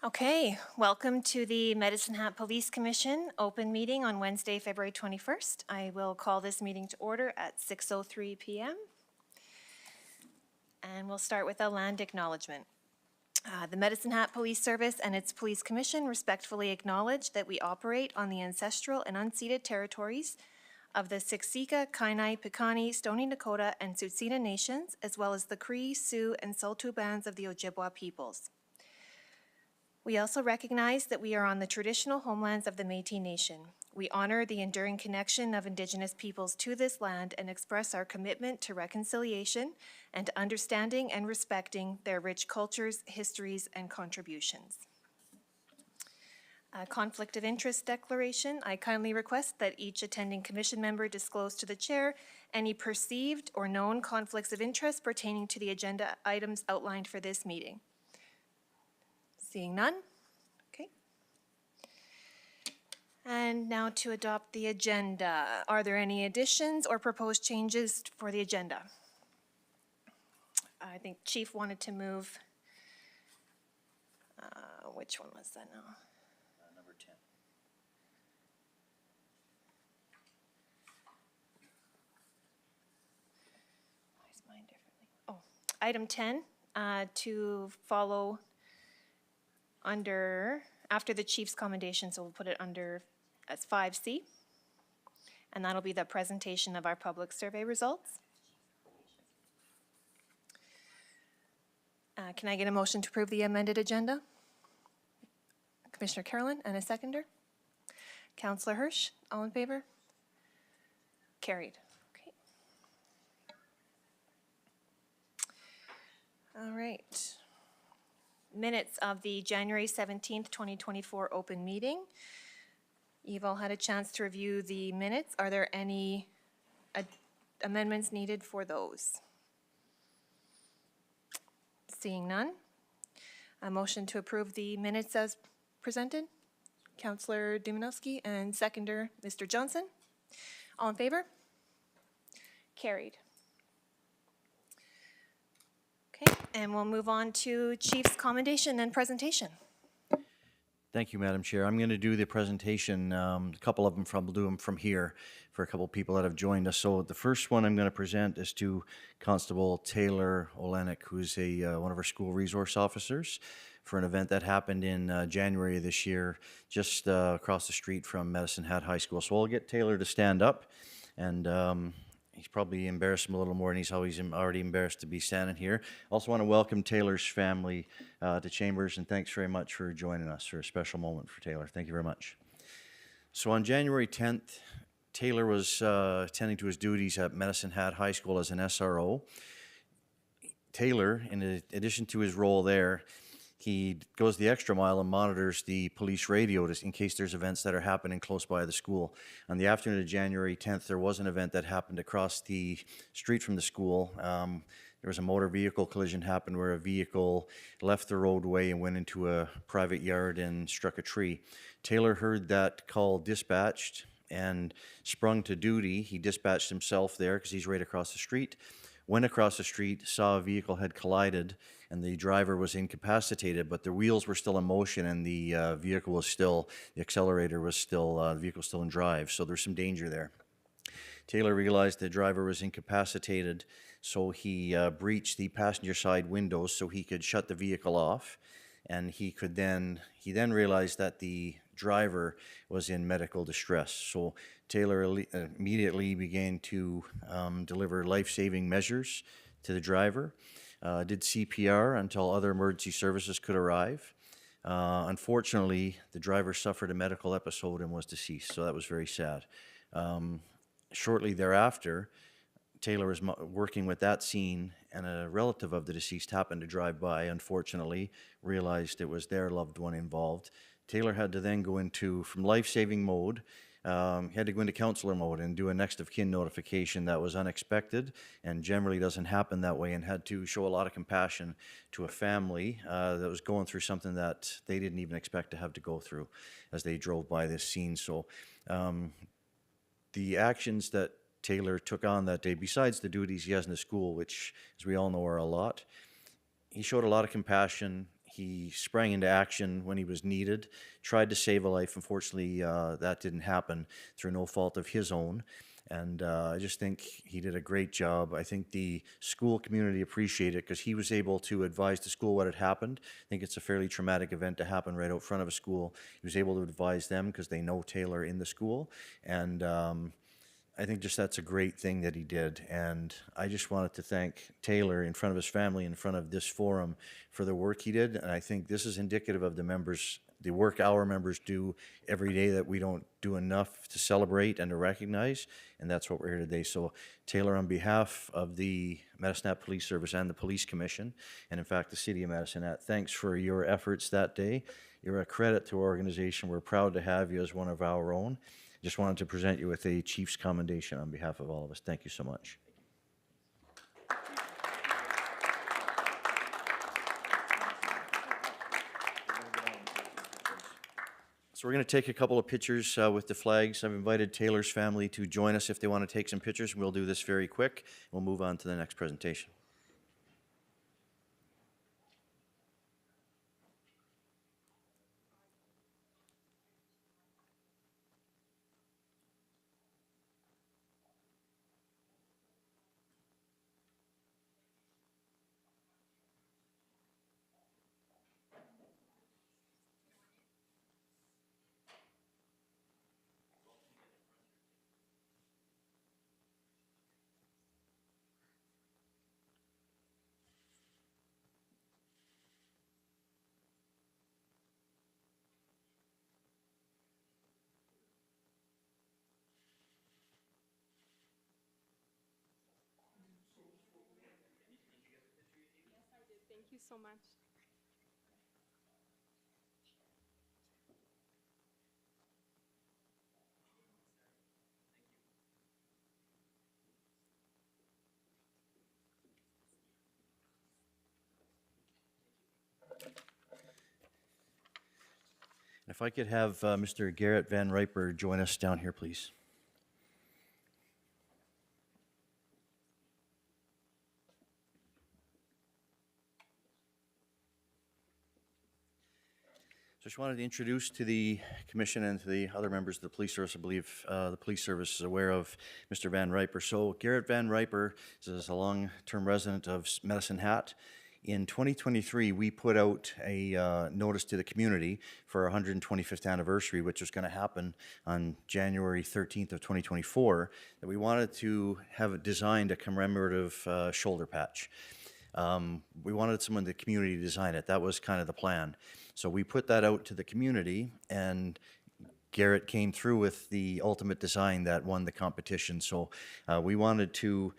Okay, welcome to the Medicine Hat Police Commission open meeting on Wednesday, February 21st. I will call this meeting to order at 6:03 p.m. And we'll start with a land acknowledgement. The Medicine Hat Police Service and its Police Commission respectfully acknowledge that we operate on the ancestral and unceded territories of the Siksika, Kainai, Piikani, Stoney Nakoda, and Tsuut'ina Nations, as well as the Cree, Sioux, and Saulteaux bands of the Ojibwa peoples. We also recognize that we are on the traditional homelands of the Métis Nation. We honor the enduring connection of Indigenous peoples to this land and express our commitment to reconciliation and to understanding and respecting their rich cultures, histories, and contributions. A conflict of interest declaration. I kindly request that each attending commission member disclose to the chair any perceived or known conflicts of interest pertaining to the agenda items outlined for this meeting. Seeing none. Okay. And now to adopt the agenda. Are there any additions or proposed changes for the agenda? I think Chief wanted to move, which one was that now? Number 10. Why is mine differently? Oh, item 10, to follow under, after the Chief's commendation, so we'll put it under as 5C. And that'll be the presentation of our public survey results. Can I get a motion to approve the amended agenda? Commissioner Carolyn, and a seconder? Councillor Hirsch, all in favor? Carried. Okay. All right. Minutes of the January 17th, 2024 open meeting. You've all had a chance to review the minutes. Are there any amendments needed for those? Seeing none. A motion to approve the minutes as presented. Councillor Dumanowski and seconder, Mr. Johnson. All in favor? Carried. Okay, and we'll move on to Chief's commendation and presentation. Thank you, Madam Chair. I'm going to do the presentation, a couple of them from here for a couple of people that have joined us. So the first one I'm going to present is to Constable Taylor Olenek, who's one of our school resource officers for an event that happened in January of this year, just across the street from Medicine Hat High School. So I'll get Taylor to stand up, and he's probably embarrassed him a little more, and he's always already embarrassed to be standing here. Also want to welcome Taylor's family to Chambers, and thanks very much for joining us for a special moment for Taylor. Thank you very much. So on January 10th, Taylor was attending to his duties at Medicine Hat High School as an SRO. Taylor, in addition to his role there, he goes the extra mile and monitors the police radio in case there's events that are happening close by the school. On the afternoon of January 10th, there was an event that happened across the street from the school. There was a motor vehicle collision happened where a vehicle left the roadway and went into a private yard and struck a tree. Taylor heard that call dispatched and sprung to duty. He dispatched himself there because he's right across the street. Went across the street, saw a vehicle had collided, and the driver was incapacitated, but the wheels were still in motion, and the vehicle was still, the accelerator was still, the vehicle was still in drive, so there's some danger there. Taylor realized the driver was incapacitated, so he breached the passenger side windows so he could shut the vehicle off, and he then realized that the driver was in medical distress. So Taylor immediately began to deliver life-saving measures to the driver, did CPR until other emergency services could arrive. Unfortunately, the driver suffered a medical episode and was deceased, so that was very sad. Shortly thereafter, Taylor was working with that scene, and a relative of the deceased happened to drive by, unfortunately, realized it was their loved one involved. Taylor had to then go from life-saving mode, he had to go into counselor mode and do a next of kin notification that was unexpected and generally doesn't happen that way, and had to show a lot of compassion to a family that was going through something that they didn't even expect to have to go through as they drove by this scene. So the actions that Taylor took on that day, besides the duties he has in the school, which, as we all know, are a lot, he showed a lot of compassion. He sprang into action when he was needed, tried to save a life. Unfortunately, that didn't happen through no fault of his own. And I just think he did a great job. I think the school community appreciated it because he was able to advise the school what had happened. I think it's a fairly traumatic event to happen right out front of a school. He was able to advise them because they know Taylor in the school. And I think just that's a great thing that he did. And I just wanted to thank Taylor in front of his family, in front of this forum, for the work he did. And I think this is indicative of the work our members do every day that we don't do enough to celebrate and to recognize. And that's what we're here today. So Taylor, on behalf of the Medicine Hat Police Service and the Police Commission, and in fact the City of Medicine Hat, thanks for your efforts that day. You're a credit to our organization. We're proud to have you as one of our own. Just wanted to present you with a Chief's commendation on behalf of all of us. Thank you so much. So we're going to take a couple of pictures with the flags. I've invited Taylor's family to join us if they want to take some pictures. We'll do this very quick. We'll move on to the next presentation. Thank you so much. If I could have Mr. Garrett Van Riper join us down here, please. So I just wanted to introduce to the commission and to the other members of the police service. I believe the police service is aware of Mr. Van Riper. So Garrett Van Riper is a long-term resident of Medicine Hat. In 2023, we put out a notice to the community for our 125th anniversary, which was going to happen on January 13th of 2024, that we wanted to have designed a commemorative shoulder patch. We wanted someone in the community to design it. That was kind of the plan. So we put that out to the community, and Garrett came through with the ultimate design that won the competition. So we wanted to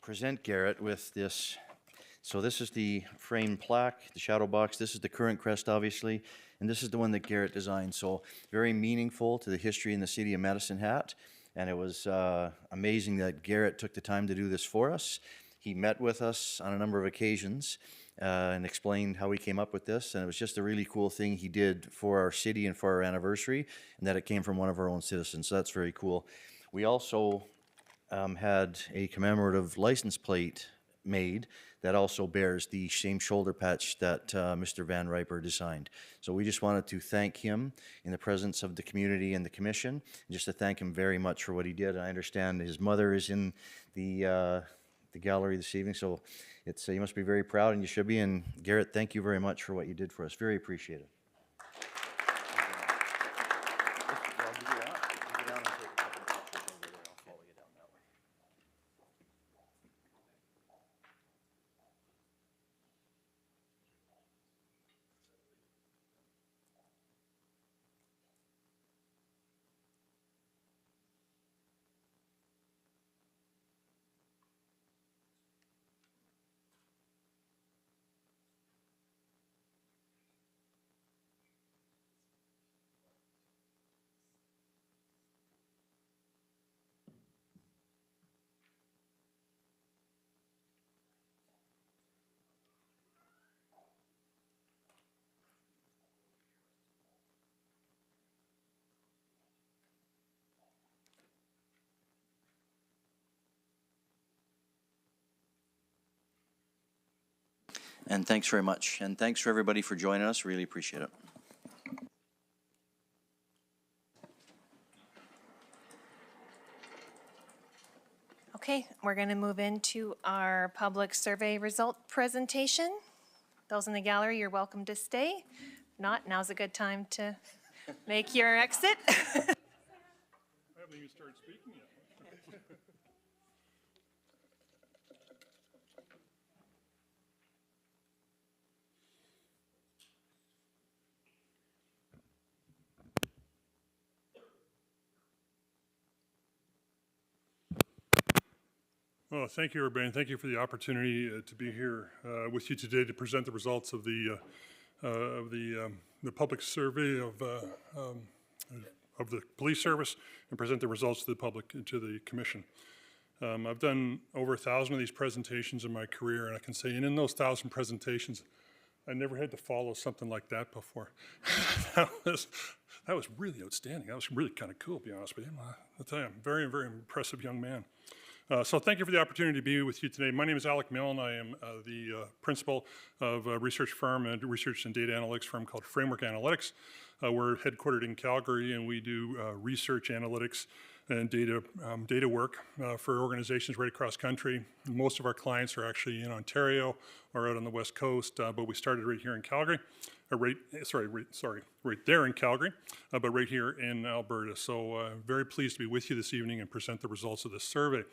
present Garrett with this. So this is the frame plaque, the shadow box. This is the current crest, obviously, and this is the one that Garrett designed. So very meaningful to the history in the city of Medicine Hat. And it was amazing that Garrett took the time to do this for us. He met with us on a number of occasions and explained how he came up with this. And it was just a really cool thing he did for our city and for our anniversary, and that it came from one of our own citizens. So that's very cool. We also had a commemorative license plate made that also bears the same shoulder patch that Mr. Van Riper designed. So we just wanted to thank him in the presence of the community and the commission, and just to thank him very much for what he did. I understand his mother is in the gallery this evening, so it's you must be very proud, and you should be. And Garrett, thank you very much for what you did for us. Very appreciated. And thanks very much. And thanks for everybody for joining us. Really appreciate it. Okay, we're going to move into our public survey result presentation. Those in the gallery, you're welcome to stay. If not, now's a good time to make your exit. I haven't even started speaking yet. Well, thank you, everybody, and thank you for the opportunity to be here with you today to present the results of the public survey of the police service and present the results to the public and to the commission. I've done over 1,000 of these presentations in my career, and I can say, and in those 1,000 presentations, I never had to follow something like that before. that was really outstanding. That was really kind of cool, to be honest with you. I'll tell you, I'm a very, very impressive young man. So thank you for the opportunity to be with you today. My name is Alec Milne. I am the principal of a research firm and research and data analytics firm called Framework Analytics. We're headquartered in Calgary, and we do research analytics and data work for organizations right across country. Most of our clients are actually in Ontario or out on the West Coast, but we started right here in Calgary. Right there in Calgary, but right here in Alberta. So very pleased to be with you this evening and present the results of this survey.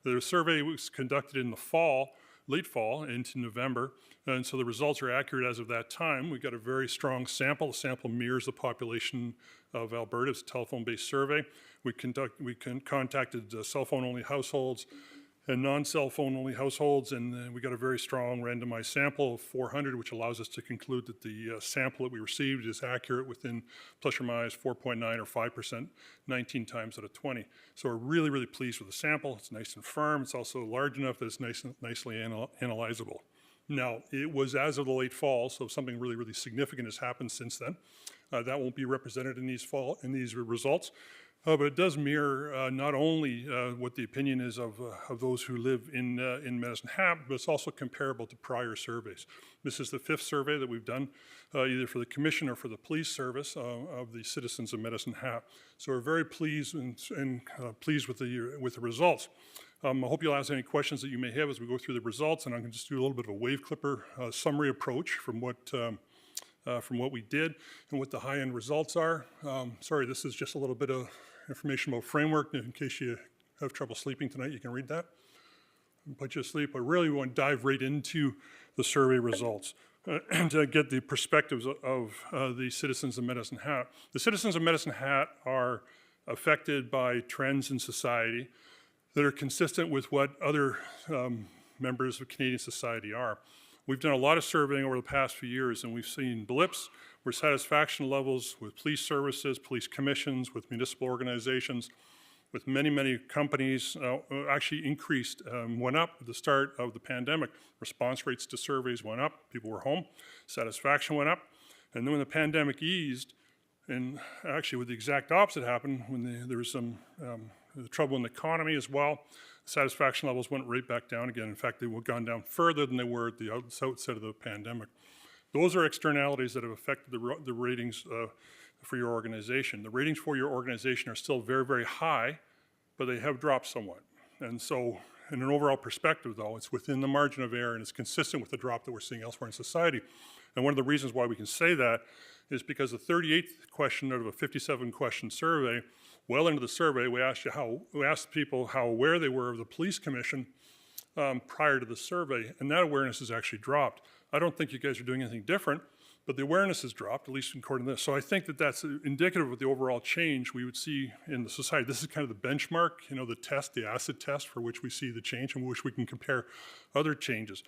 The survey was conducted in the fall, late fall into November, and so the results are accurate as of that time. We got a very strong sample. The sample mirrors the population of Alberta. It's a telephone-based survey. We contacted cell phone-only households and non-cell phone-only households, and we got a very strong randomized sample of 400, which allows us to conclude that the sample that we received is accurate within plus or minus 4.9 or 5%, 19 times out of 20. So we're really, really pleased with the sample. It's nice and firm. It's also large enough that it's nicely analyzable. Now, it was as of the late fall, so something really, really significant has happened since then. That won't be represented in these results. But it does mirror not only what the opinion is of those who live in Medicine Hat, but it's also comparable to prior surveys. This is the 5th survey that we've done, either for the Commission or for the Police Service of the citizens of Medicine Hat. So we're very pleased and pleased with the results. I hope you'll ask any questions that you may have as we go through the results, and I'm going to just do a little bit of a wave clipper summary approach from what we did and what the high-end results are. Sorry, this is just a little bit of information about Framework. In case you have trouble sleeping tonight, you can read that and put you to sleep. I really want to dive right into the survey results to get the perspectives of the citizens of Medicine Hat. The citizens of Medicine Hat are affected by trends in society that are consistent with what other members of Canadian society are. We've done a lot of surveying over the past few years, and we've seen blips where satisfaction levels with police services, police commissions, with municipal organizations, with many, many companies actually increased, went up at the start of the pandemic. Response rates to surveys went up, people were home, satisfaction went up, and then when the pandemic eased, and actually with the exact opposite happened, when there was some trouble in the economy as well, satisfaction levels went right back down again. In fact, they were gone down further than they were at the outset of the pandemic. Those are externalities that have affected the ratings for your organization. The ratings for your organization are still very, very high, but they have dropped somewhat. And so in an overall perspective, though, it's within the margin of error and it's consistent with the drop that we're seeing elsewhere in society. And one of the reasons why we can say that is because the 38th question out of a 57-question survey, well into the survey, we asked people how aware they were of the police commission prior to the survey, and that awareness has actually dropped. I don't think you guys are doing anything different, but the awareness has dropped, at least according to this. So I think that that's indicative of the overall change we would see in the society. This is kind of the benchmark, you know, the test, the acid test for which we see the change and which we can compare other changes.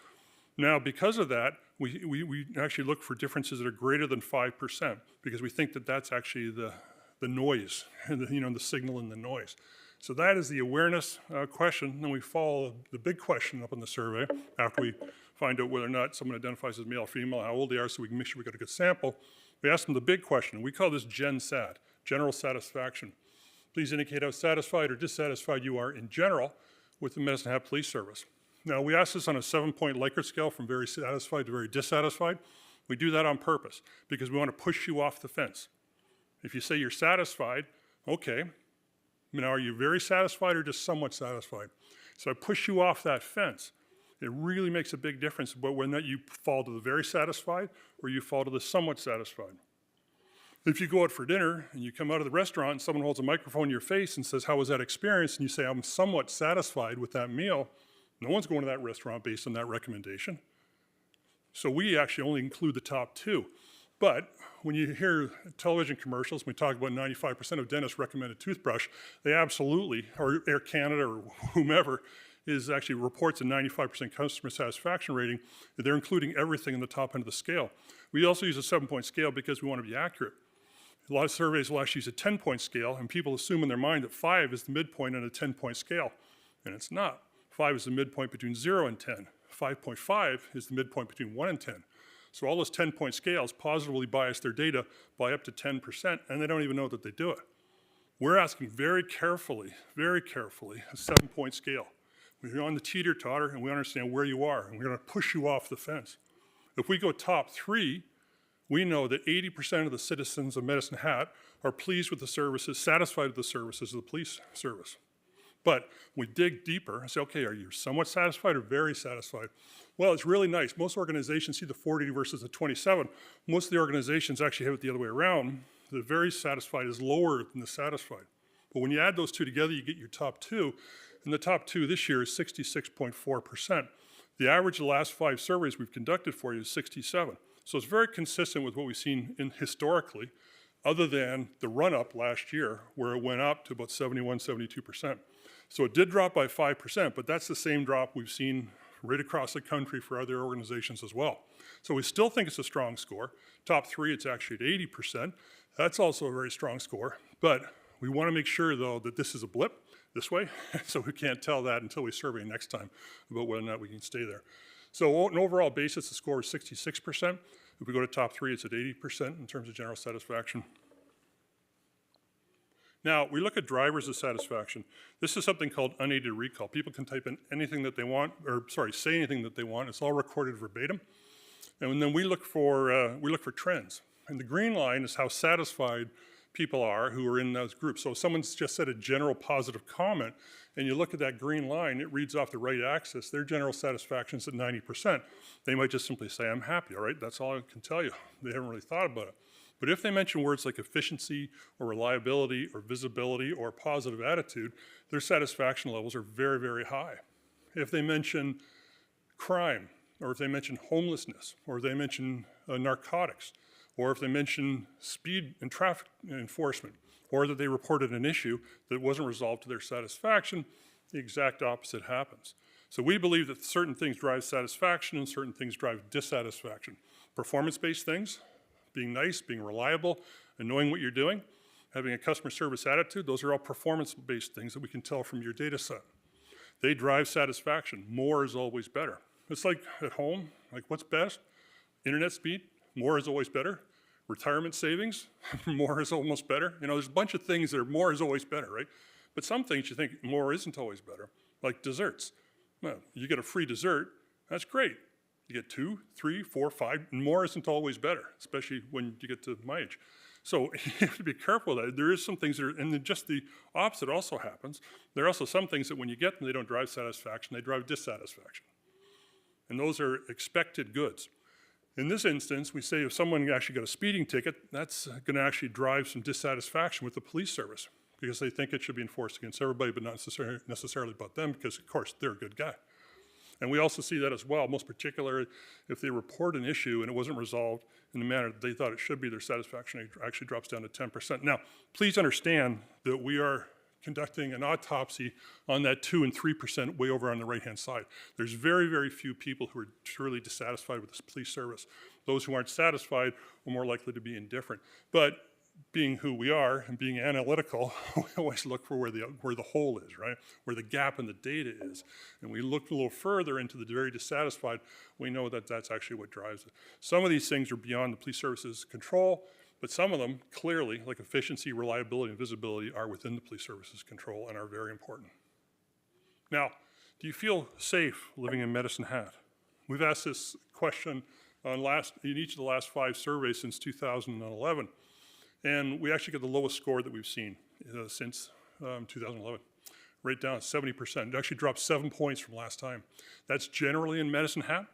Now, because of that, we actually look for differences that are greater than 5% because we think that that's actually the noise, and the signal in the noise. So that is the awareness question. Then we follow the big question up in the survey after we find out whether or not someone identifies as male or female, how old they are, so we can make sure we got a good sample. We ask them the big question. We call this GenSat, general satisfaction. Please indicate how satisfied or dissatisfied you are in general with the Medicine Hat Police Service. Now, we ask this on a 7-point Likert scale from very satisfied to very dissatisfied. We do that on purpose because we want to push you off the fence. If you say you're satisfied, okay. Now, are you very satisfied or just somewhat satisfied? So I push you off that fence. It really makes a big difference about whether or not you fall to the very satisfied or you fall to the somewhat satisfied. If you go out for dinner and you come out of the restaurant and someone holds a microphone in your face and says, how was that experience? And you say, I'm somewhat satisfied with that meal. No one's going to that restaurant based on that recommendation. So we actually only include the top 2. But when you hear television commercials, we talk about 95% of dentists recommend a toothbrush, they absolutely, or Air Canada or whomever, is actually reports a 95% customer satisfaction rating. They're including everything in the top end of the scale. We also use a 7-point scale because we want to be accurate. A lot of surveys will actually use a 10-point scale, and people assume in their mind that 5 is the midpoint on a 10-point scale, and it's not. 5 is the midpoint between 0 and 10. 5.5 is the midpoint between 1 and 10. So all those 10-point scales positively bias their data by up to 10%, and they don't even know that they do it. We're asking very carefully, a 7-point scale. We're on the teeter-totter, and we understand where you are, and we're going to push you off the fence. If we go top 3, we know that 80% of the citizens of Medicine Hat are pleased with the services, satisfied with the services of the police service. But we dig deeper and say, okay, are you somewhat satisfied or very satisfied? Well, it's really nice. Most organizations see the 40 versus the 27. Most of the organizations actually have it the other way around. The very satisfied is lower than the satisfied. But when you add those 2 together, you get your top 2. And the top 2 this year is 66.4%. The average of the last 5 surveys we've conducted for you is 67. So it's very consistent with what we've seen historically, other than the run-up last year, where it went up to about 71, 72%. So it did drop by 5%, but that's the same drop we've seen right across the country for other organizations as well. So we still think it's a strong score. Top 3, it's actually at 80%. That's also a very strong score, but we want to make sure, though, that this is a blip this way, so we can't tell that until we survey next time about whether or not we can stay there. So on an overall basis, the score is 66%. If we go to top 3, it's at 80% in terms of general satisfaction. Now, we look at drivers of satisfaction. This is something called unaided recall. People can type in anything that they want, or say anything that they want. It's all recorded verbatim. And then we look for trends. And the green line is how satisfied people are who are in those groups. So if someone's just said a general positive comment, and you look at that green line, it reads off the right axis, their general satisfaction is at 90%. They might just simply say, I'm happy, all right? That's all I can tell you. They haven't really thought about it. But if they mention words like efficiency or reliability or visibility or positive attitude, their satisfaction levels are very, very high. If they mention crime, or if they mention homelessness, or if they mention narcotics, or if they mention speed and traffic enforcement, or that they reported an issue that wasn't resolved to their satisfaction, the exact opposite happens. So we believe that certain things drive satisfaction and certain things drive dissatisfaction. Performance-based things, being nice, being reliable, and knowing what you're doing, having a customer service attitude, those are all performance-based things that we can tell from your data set. They drive satisfaction. More is always better. It's like at home, like what's best? Internet speed, more is always better. Retirement savings, more is almost better. You know, there's a bunch of things that are more is always better, right? But some things you think more isn't always better, like desserts. Well, you get a free dessert, that's great. You get 2, 3, 4, 5, and more isn't always better, especially when you get to my age. So you have to be careful of that. There is some things that are, and then just the opposite also happens. There are also some things that when you get them, they don't drive satisfaction, they drive dissatisfaction. And those are expected goods. In this instance, we say if someone actually got a speeding ticket, that's going to actually drive some dissatisfaction with the police service because they think it should be enforced against everybody, but not necessarily about them because, of course, they're a good guy. And we also see that as well, most particularly if they report an issue and it wasn't resolved in the manner that they thought it should be, their satisfaction actually drops down to 10%. Now, please understand that we are conducting an autopsy on that 2 and 3% way over on the right-hand side. There's very, very few people who are truly dissatisfied with this police service. Those who aren't satisfied are more likely to be indifferent. But being who we are and being analytical, we always look for where the hole is, right? Where the gap in the data is. And we look a little further into the very dissatisfied, we know that that's actually what drives it. Some of these things are beyond the police service's control, but some of them, clearly, like efficiency, reliability, and visibility, are within the police service's control and are very important. Now, Do you feel safe living in Medicine Hat? We've asked this question in each of the last 5 surveys since 2011, and we actually get the lowest score that we've seen since 2011. Right down at 70%. It actually dropped 7 points from last time. That's generally in Medicine Hat.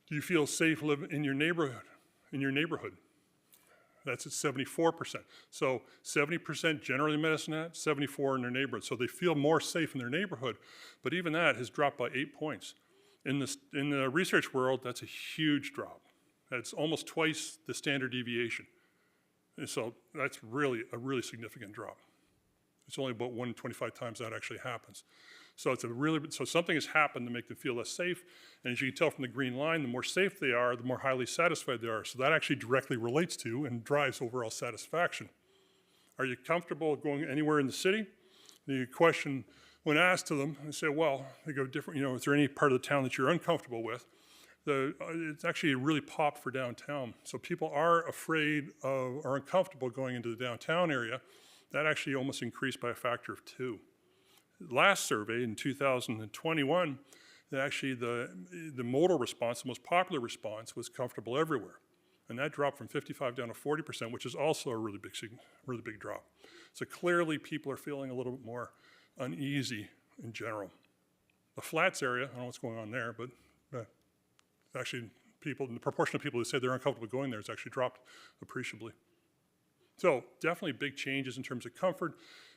Do you feel safe living in your neighborhood? That's at 74%. So 70% generally in Medicine Hat, 74 in their neighborhood. So they feel more safe in their neighborhood, but even that has dropped by 8 points. In the research world, that's a huge drop. That's almost twice the standard deviation. And so that's really a really significant drop. It's only about 1 in 25 times that actually happens. So so something has happened to make them feel less safe. And as you can tell from the green line, the more safe they are, the more highly satisfied they are. So that actually directly relates to and drives overall satisfaction. Are you comfortable going anywhere in the city? The question, when asked to them, they say, well, they go different, is there any part of the town that you're uncomfortable with? It's actually really popped for downtown. So people are afraid of or uncomfortable going into the downtown area. That actually almost increased by a factor of 2. Last survey in 2021, actually the modal response, the most popular response, was comfortable everywhere. And that dropped from 55 down to 40%, which is also a really big drop. So clearly people are feeling a little bit more uneasy in general. The Flats area, I don't know what's going on there, but actually the proportion of people who say they're uncomfortable going there has actually dropped appreciably. So definitely big changes in terms of comfort,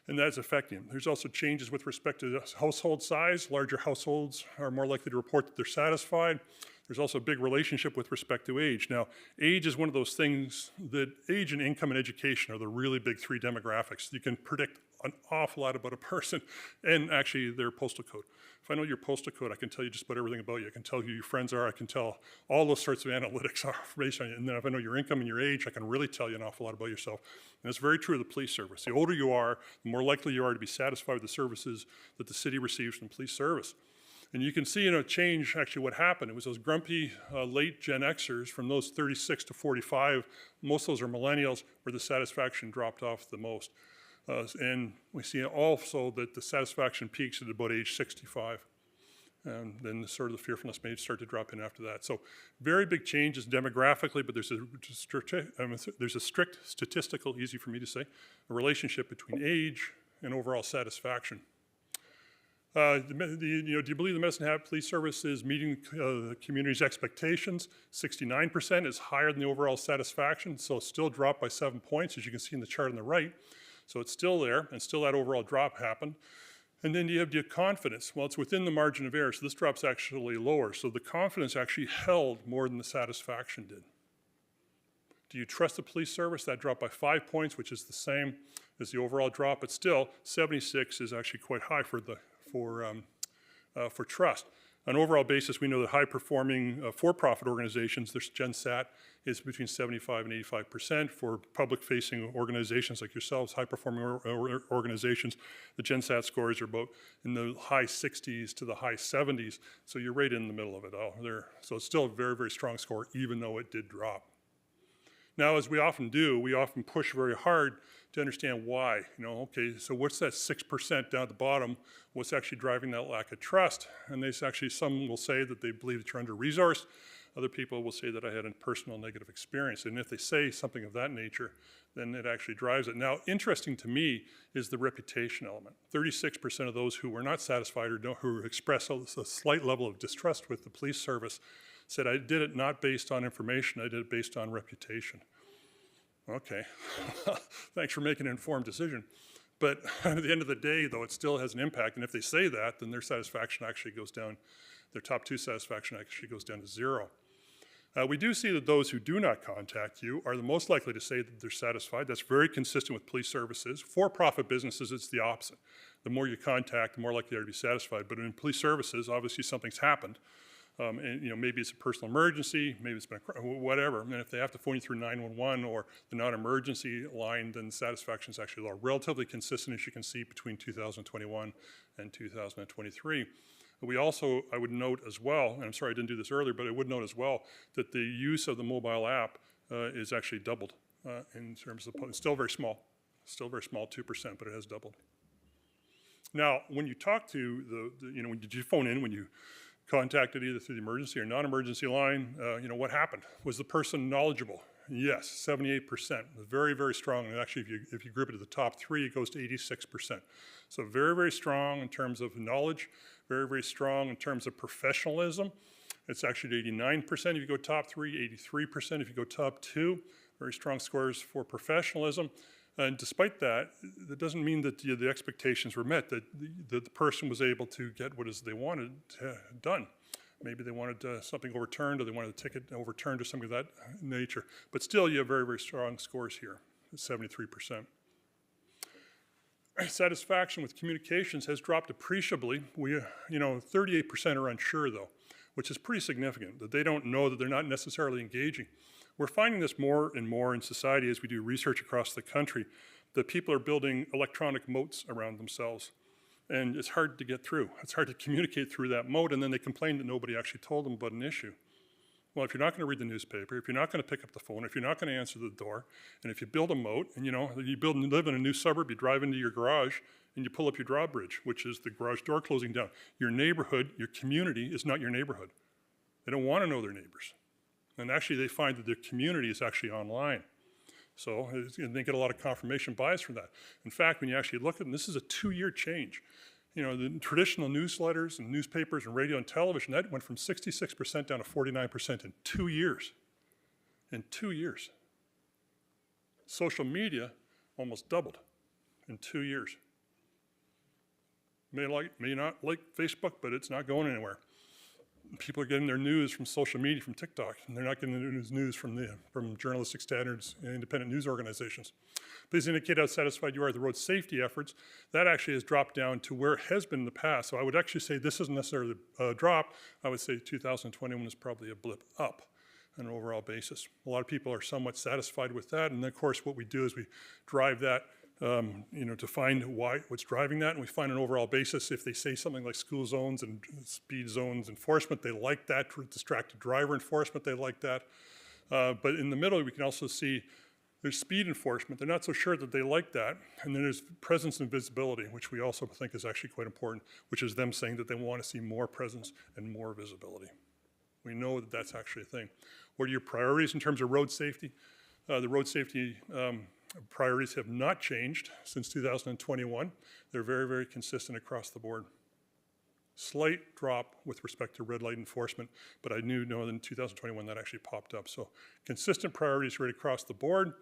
and that's affecting them. There's also changes with respect to household size. Larger households are more likely to report that they're satisfied. There's also a big relationship with respect to age. Now, age is one of those things that age and income and education are the really big 3 demographics. You can predict an awful lot about a person and actually their postal code. If I know your postal code, I can tell you just about everything about you. I can tell who your friends are. I can tell all those sorts of analytics are based on you. And then if I know your income and your age, I can really tell you an awful lot about yourself. And it's very true of the police service. The older you are, the more likely you are to be satisfied with the services that the city receives from police service. And you can see in a change actually what happened. It was those grumpy late Gen Xers from those 36 to 45, most of those are millennials, where the satisfaction dropped off the most. And we see also that the satisfaction peaks at about age 65. And then the fearfulness may start to drop in after that. So very big changes demographically, but there's a strict statistical, easy for me to say, a relationship between age and overall satisfaction. Do you believe the Medicine Hat Police Service is meeting the community's expectations? 69% is higher than the overall satisfaction, so it's still dropped by 7 points, as you can see in the chart on the right. So it's still there, and still that overall drop happened. And then you have confidence. Well, it's within the margin of error, so this drop's actually lower. So the confidence actually held more than the satisfaction did. Do you trust the police service? That dropped by 5 points, which is the same as the overall drop, but still 76 is actually quite high for trust. On an overall basis, we know that high-performing for-profit organizations, their GenSat is between 75 and 85%. For public-facing organizations like yourselves, high-performing organizations, the GenSat scores are about in the high 60s to the high 70s, so you're right in the middle of it all there. So it's still a very, very strong score, even though it did drop. Now, as we often do, we often push very hard to understand why. Okay, so what's that 6% down at the bottom? What's actually driving that lack of trust? And some will say that they believe that you're under-resourced. Other people will say that I had a personal negative experience. And if they say something of that nature, then it actually drives it. Now, interesting to me is the reputation element. 36% of those who were not satisfied or who expressed a slight level of distrust with the police service said, I did it not based on information, I did it based on reputation. Okay, thanks for making an informed decision. But at the end of the day, though, it still has an impact. And if they say that, then their satisfaction actually goes down, their top 2 satisfaction actually goes down to 0. We do see that those who do not contact you are the most likely to say that they're satisfied. That's very consistent with police services. For-profit businesses, it's the opposite. The more you contact, the more likely they are to be satisfied. But in police services, obviously something's happened. And maybe it's a personal emergency, maybe it's been whatever. And if they have to phone you through 911 or the non-emergency line, then satisfaction is actually low. Relatively consistent, as you can see, between 2021 and 2023. We also, I would note as well, and I'm sorry I didn't do this earlier, but I would note as well that the use of the mobile app is actually doubled in terms of, it's still very small, 2%, but it has doubled. Now, when you talk to did you phone in when you contacted either through the emergency or non-emergency line, what happened? Was the person knowledgeable? Yes, 78%. Very, very strong. And actually, if you group it to the top three, it goes to 86%. So very, very strong in terms of knowledge, very, very strong in terms of professionalism. It's actually at 89% if you go top three, 83% if you go top two. Very strong scores for professionalism. And despite that, that doesn't mean that the expectations were met, that the person was able to get what they wanted done. Maybe they wanted something overturned, or they wanted a ticket overturned, or something of that nature. But still, you have very, very strong scores here, 73%. Satisfaction with communications has dropped appreciably. 38% are unsure, though, which is pretty significant, that they don't know, that they're not necessarily engaging. We're finding this more and more in society as we do research across the country, that people are building electronic moats around themselves. And it's hard to get through. It's hard to communicate through that moat, and then they complain that nobody actually told them about an issue. Well, if you're not going to read the newspaper, if you're not going to pick up the phone, if you're not going to answer the door, and if you build a moat, and live in a new suburb, you drive into your garage, and you pull up your drawbridge, which is the garage door closing down. Your neighborhood, your community is not your neighborhood. They don't want to know their neighbors. And actually, they find that their community is actually online. So they get a lot of confirmation bias from that. In fact, when you actually look at it, this is a 2-year change. The traditional newsletters and newspapers and radio and television, that went from 66% down to 49% in 2 years. In 2 years. Social media almost doubled in 2 years. May not like Facebook, but it's not going anywhere. People are getting their news from social media, from TikTok, and they're not getting their news from journalistic standards and independent news organizations. Please indicate how satisfied you are with the road safety efforts. That actually has dropped down to where it has been in the past. So I would actually say this isn't necessarily a drop. I would say 2021 is probably a blip up on an overall basis. A lot of people are somewhat satisfied with that, and of course what we do is we drive that to find what's driving that, and we find an overall basis. If they say something like school zones and speed zones enforcement, they like that. Distracted driver enforcement, they like that. But in the middle, we can also see there's speed enforcement. They're not so sure that they like that. And then there's presence and visibility, which we also think is actually quite important, which is them saying that they want to see more presence and more visibility. We know that that's actually a thing. What are your priorities in terms of road safety? The road safety priorities have not changed since 2021. They're very, very consistent across the board. Slight drop with respect to red light enforcement, but I know in 2021 that actually popped up. So consistent priorities right across the board.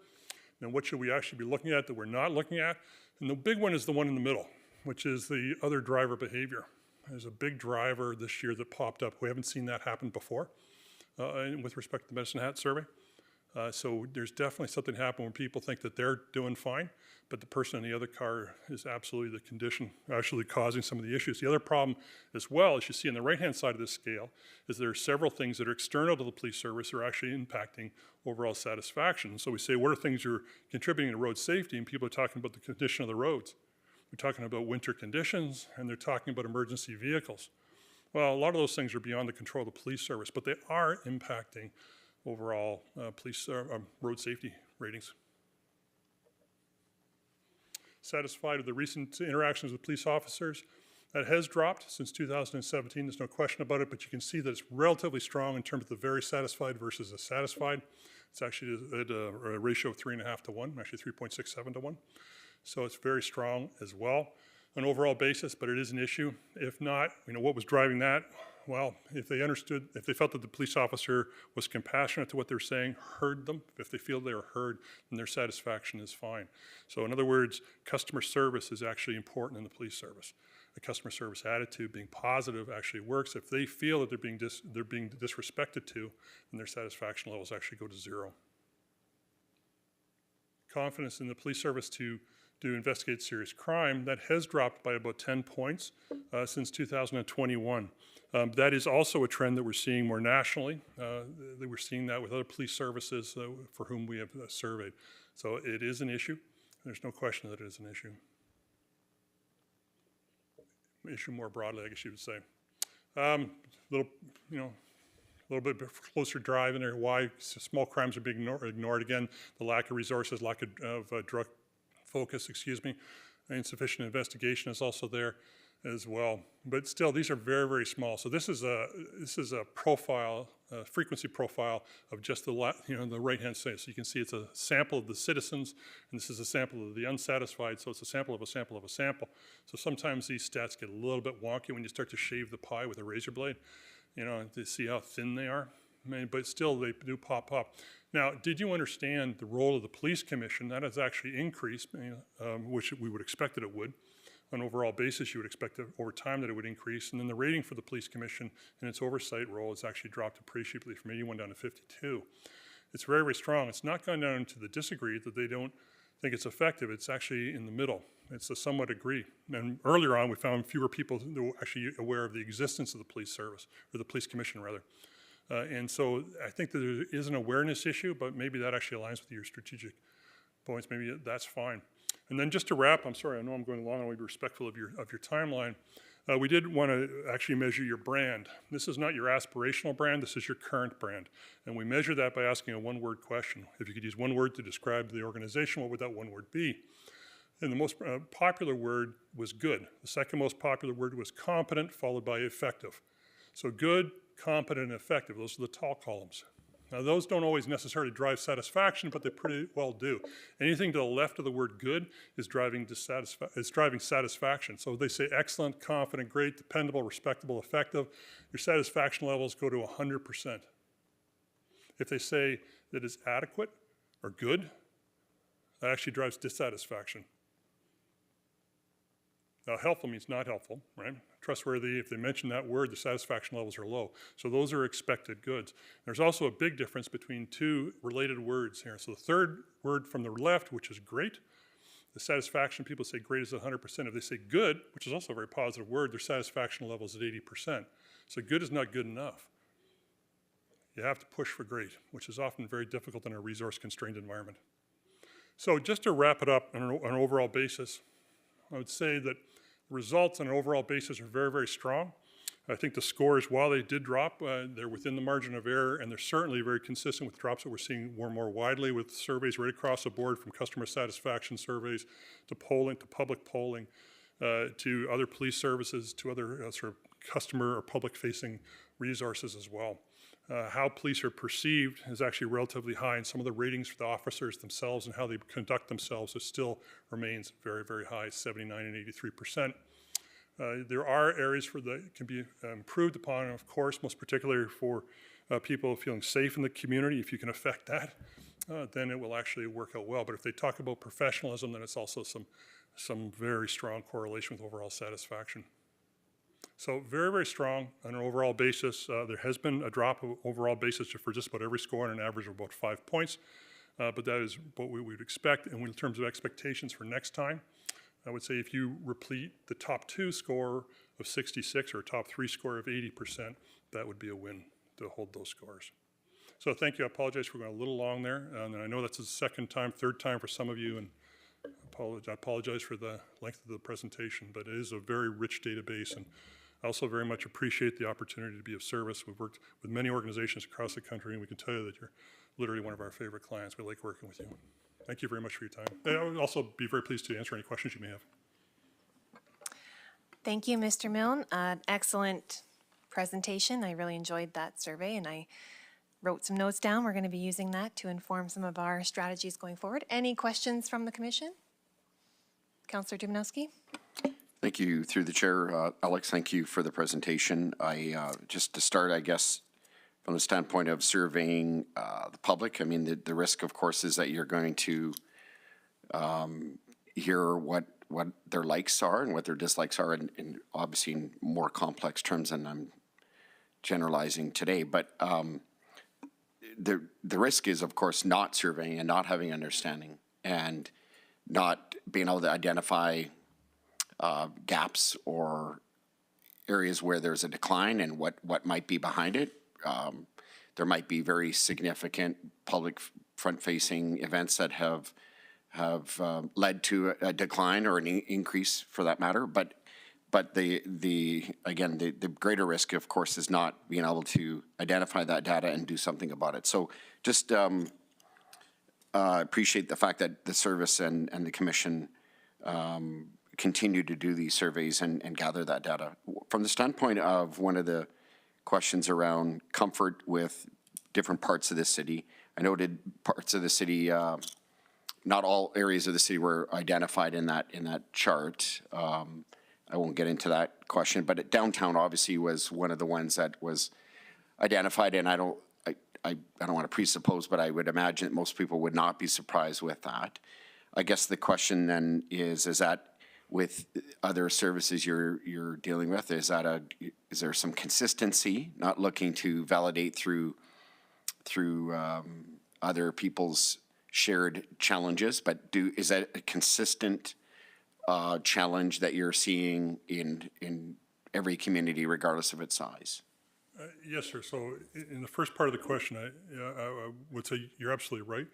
Now what should we actually be looking at that we're not looking at? And the big one is the one in the middle, which is the other driver behavior. There's a big driver this year that popped up. We haven't seen that happen before with respect to the Medicine Hat survey. So there's definitely something happening when people think that they're doing fine, but the person in the other car is absolutely the condition, actually causing some of the issues. The other problem as well, as you see on the right-hand side of this scale, is there are several things that are external to the police service that are actually impacting overall satisfaction. So we say, what are things that are contributing to road safety? And people are talking about the condition of the roads. They're talking about winter conditions, and they're talking about emergency vehicles. Well, a lot of those things are beyond the control of the police service, but they are impacting overall road safety ratings. Satisfied with the recent interactions with police officers. That has dropped since 2017, there's no question about it, but you can see that it's relatively strong in terms of the very satisfied versus the satisfied. It's actually at a ratio of 3.5 to 1, actually 3.67 to 1. So it's very strong as well on an overall basis, but it is an issue. If not, what was driving that? Well, if they felt that the police officer was compassionate to what they're saying, heard them, if they feel they were heard, then their satisfaction is fine. So in other words, customer service is actually important in the police service. The customer service attitude, being positive, actually works. If they feel that they're being disrespected to, then their satisfaction levels actually go to 0. Confidence in the police service to investigate serious crime, that has dropped by about 10 points since 2021. That is also a trend that we're seeing more nationally. We're seeing that with other police services for whom we have surveyed. So it is an issue. There's no question that it is an issue. Issue more broadly, I guess you would say. A little bit closer drive in there. Why small crimes are being ignored again? The lack of resources, lack of drug focus, excuse me. Insufficient investigation is also there as well. But still, these are very, very small. So this is a profile, a frequency profile of just the the right-hand side. So you can see it's a sample of the citizens, and this is a sample of the unsatisfied. So it's a sample of a sample of a sample. So sometimes these stats get a little bit wonky when you start to shave the pie with a razor blade, to see how thin they are. But still, they do pop up. Now, did you understand the role of the police commission? That has actually increased, which we would expect that it would. On an overall basis, you would expect that over time that it would increase. And then the rating for the police commission and its oversight role has actually dropped appreciably from 81 down to 52. It's very, very strong. It's not gone down to the disagree that they don't think it's effective. It's actually in the middle. It's a somewhat agree. And earlier on, we found fewer people who were actually aware of the existence of the police service, or the police commission rather. And so I think that there is an awareness issue, but maybe that actually aligns with your strategic points. Maybe that's fine. And then just to wrap, I'm sorry, I know I'm going long, I want to be respectful of your timeline. We did want to actually measure your brand. This is not your aspirational brand, this is your current brand. And we measure that by asking a one-word question. If you could use one word to describe the organization, what would that one word be? And the most popular word was good. The second most popular word was competent, followed by effective. So good, competent, and effective, those are the tall columns. Now, those don't always necessarily drive satisfaction, but they pretty well do. Anything to the left of the word good is driving satisfaction. So they say excellent, confident, great, dependable, respectable, effective. Your satisfaction levels go to 100%. If they say that it's adequate or good, that actually drives dissatisfaction. Now, helpful means not helpful, right? Trustworthy, if they mention that word, the satisfaction levels are low. So those are expected goods. There's also a big difference between two related words here. So the third word from the left, which is great, the satisfaction, people say great is 100%. If they say good, which is also a very positive word, their satisfaction level is at 80%. So good is not good enough. You have to push for great, which is often very difficult in a resource-constrained environment. So just to wrap it up on an overall basis, I would say that the results on an overall basis are very, very strong. I think the scores, while they did drop, they're within the margin of error, and they're certainly very consistent with drops that we're seeing more and more widely with surveys right across the board, from customer satisfaction surveys to polling, to public polling, to other police services, to other sort of customer or public-facing resources as well. How police are perceived is actually relatively high, and some of the ratings for the officers themselves and how they conduct themselves still remains very, very high, 79 and 83%. There are areas that can be improved upon, and of course, most particularly for people feeling safe in the community. If you can affect that, then it will actually work out well. But if they talk about professionalism, then it's also some very strong correlation with overall satisfaction. So very, very strong on an overall basis. There has been a drop of overall basis for just about every score on an average of about 5 points. But that is what we would expect. And in terms of expectations for next time, I would say if you repeat the top 2 score of 66 or top 3 score of 80%, that would be a win to hold those scores. So thank you. I apologize for going a little long there. And I know that's the second time, third time for some of you. And I apologize for the length of the presentation, but it is a very rich database. And I also very much appreciate the opportunity to be of service. We've worked with many organizations across the country, and we can tell you that you're literally one of our favorite clients. We like working with you. Thank you very much for your time. And I would also be very pleased to answer any questions you may have. Thank you, Mr. Milne. Excellent presentation. I really enjoyed that survey, and I wrote some notes down. We're going to be using that to inform some of our strategies going forward. Any questions from the Commission? Councillor Dumanowski? Thank you, through the chair. Alex, thank you for the presentation. Just to start, I guess, from the standpoint of surveying the public, I mean, the risk, of course, is that you're going to hear what their likes are and what their dislikes are, and obviously in more complex terms than I'm generalizing today. But the risk is, of course, not surveying and not having understanding and not being able to identify gaps or areas where there's a decline and what might be behind it. There might be very significant public front-facing events that have led to a decline or an increase, for that matter. But the greater risk, of course, is not being able to identify that data and do something about it. So just appreciate the fact that the service and the Commission continue to do these surveys and gather that data. From the standpoint of one of the questions around comfort with different parts of the city, I noted parts of the city, not all areas of the city were identified in that chart. I won't get into that question, but downtown obviously was one of the ones that was identified, and I don't want to presuppose, but I would imagine that most people would not be surprised with that. I guess the question then is that with other services you're dealing with, is there some consistency, not looking to validate through other people's shared challenges, but is that a consistent challenge that you're seeing in every community, regardless of its size? Yes, sir. So in the first part of the question, I would say you're absolutely right.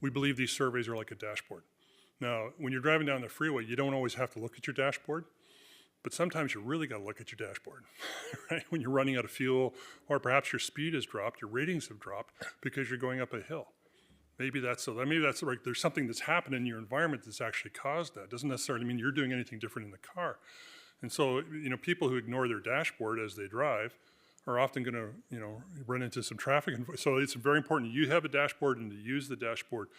We believe these surveys are like a dashboard. Now, when you're driving down the freeway, you don't always have to look at your dashboard, but sometimes you really got to look at your dashboard, right? When you're running out of fuel, or perhaps your speed has dropped, your ratings have dropped because you're going up a hill. Maybe that's right. There's something that's happened in your environment that's actually caused that. Doesn't necessarily mean you're doing anything different in the car. And so, people who ignore their dashboard as they drive are often going to, run into some traffic. So it's very important you have a dashboard and to use the dashboard.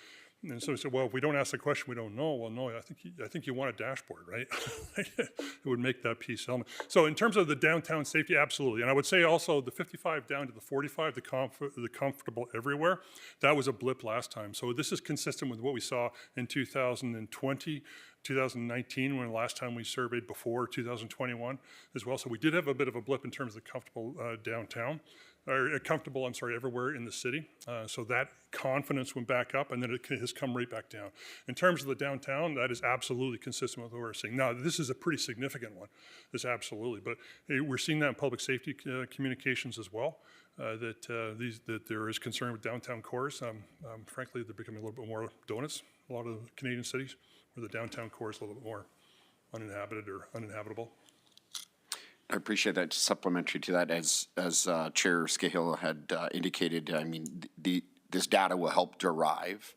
And so we said, well, if we don't ask the question, we don't know. Well, no, I think you want a dashboard, right? It would make that piece element. So in terms of the downtown safety, absolutely. And I would say also the 55 down to the 45, the comfortable everywhere, that was a blip last time. So this is consistent with what we saw in 2020, 2019, when the last time we surveyed before 2021 as well. So we did have a bit of a blip in terms of the comfortable downtown. Or comfortable, everywhere in the city. So that confidence went back up, and then it has come right back down. In terms of the downtown, that is absolutely consistent with what we're seeing. Now, this is a pretty significant one, this absolutely, but we're seeing that in public safety communications as well, that there is concern with downtown cores. Frankly, they're becoming a little bit more donuts, a lot of Canadian cities, where the downtown core is a little bit more uninhabited or uninhabitable. I appreciate that. Supplementary to that, as Chair Scahill had indicated, I mean, this data will help derive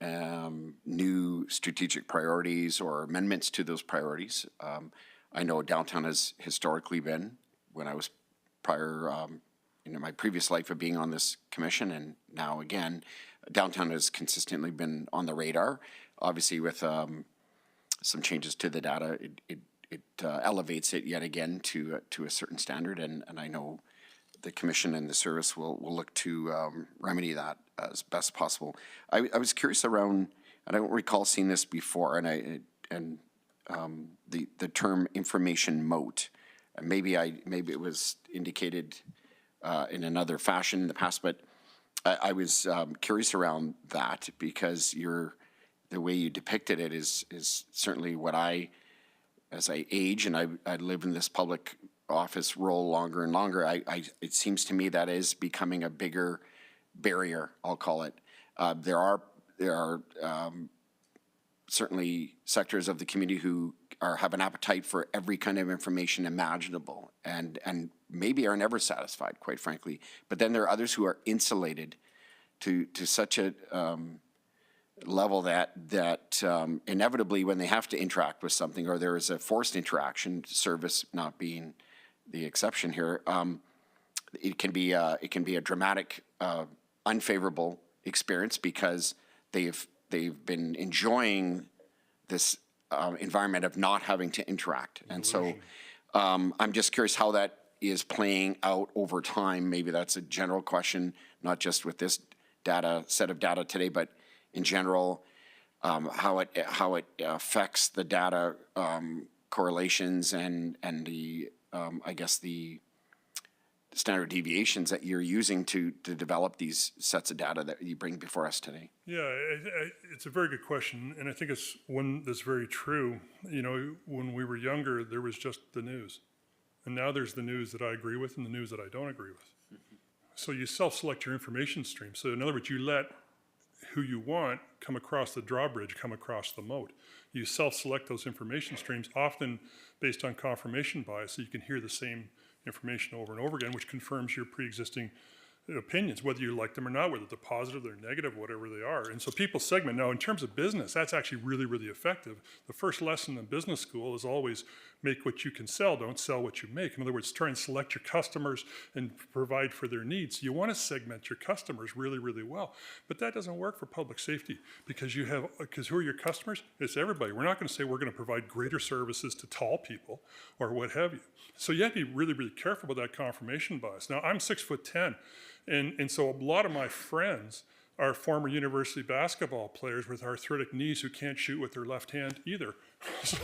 new strategic priorities or amendments to those priorities. I know downtown has historically been, when I was prior, in my previous life of being on this commission, and now again, downtown has consistently been on the radar. Obviously, with some changes to the data, it elevates it yet again to a certain standard, and I know the commission and the service will look to remedy that as best possible. I was curious around, and I don't recall seeing this before, and the term information moat. Maybe it was indicated in another fashion in the past, but I was curious around that, because the way you depicted it is certainly what as I age and I live in this public office role longer and longer, it seems to me that is becoming a bigger barrier, I'll call it. There are certainly sectors of the community who have an appetite for every kind of information imaginable, and maybe are never satisfied, quite frankly. But then there are others who are insulated to such a level that inevitably, when they have to interact with something, or there is a forced interaction, service not being the exception here, it can be a dramatic, unfavorable experience, because they've been enjoying this environment of not having to interact. And so I'm just curious how that is playing out over time. Maybe that's a general question, not just with this set of data today, but in general, how it affects the data correlations and the I guess the standard deviations that you're using to develop these sets of data that you bring before us today. Yeah, it's a very good question, and I think it's one that's very true. When we were younger, there was just the news, and now there's the news that I agree with and the news that I don't agree with. So you self-select your information stream. So in other words, you let who you want come across the drawbridge, come across the moat. You self-select those information streams, often based on confirmation bias, so you can hear the same information over and over again, which confirms your pre-existing opinions, whether you like them or not, whether they're positive, they're negative, whatever they are. And so people segment. Now, in terms of business, that's actually really, really effective. The first lesson in business school is always make what you can sell, don't sell what you make. In other words, try and select your customers and provide for their needs. You want to segment your customers really, really well. But that doesn't work for public safety because who are your customers? It's everybody. We're not going to say we're going to provide greater services to tall people or what have you. So you have to be really, really careful about that confirmation bias. Now, I'm 6'10", and so a lot of my friends are former university basketball players with arthritic knees who can't shoot with their left hand either. So,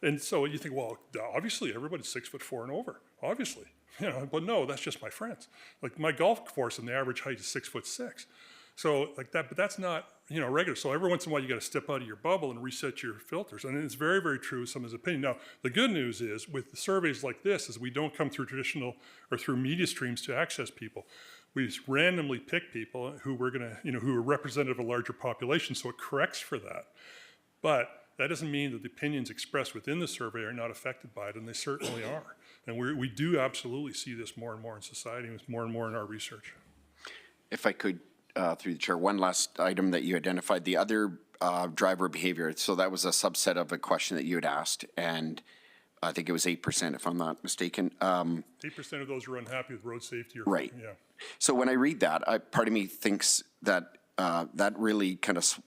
and so you think, well, obviously everybody's 6'4" and over, obviously. But no, that's just my friends. Like my golf course and the average height is 6'6". So like that, but that's not, regular. So every once in a while you got to step out of your bubble and reset your filters. And it's very, very true, someone's opinion. Now, the good news is with surveys like this is we don't come through traditional or through media streams to access people. We just randomly pick people who we're going to, who are representative of a larger population. So it corrects for that. But that doesn't mean that the opinions expressed within the survey are not affected by it, and they certainly are. And we do absolutely see this more and more in society, and more and more in our research. If I could, through the chair, one last item that you identified, the other driver behavior. So that was a subset of a question that you had asked, and I think it was 8%, if I'm not mistaken. 8% of those are unhappy with road safety. Right. Yeah. So when I read that, part of me thinks that that really kind of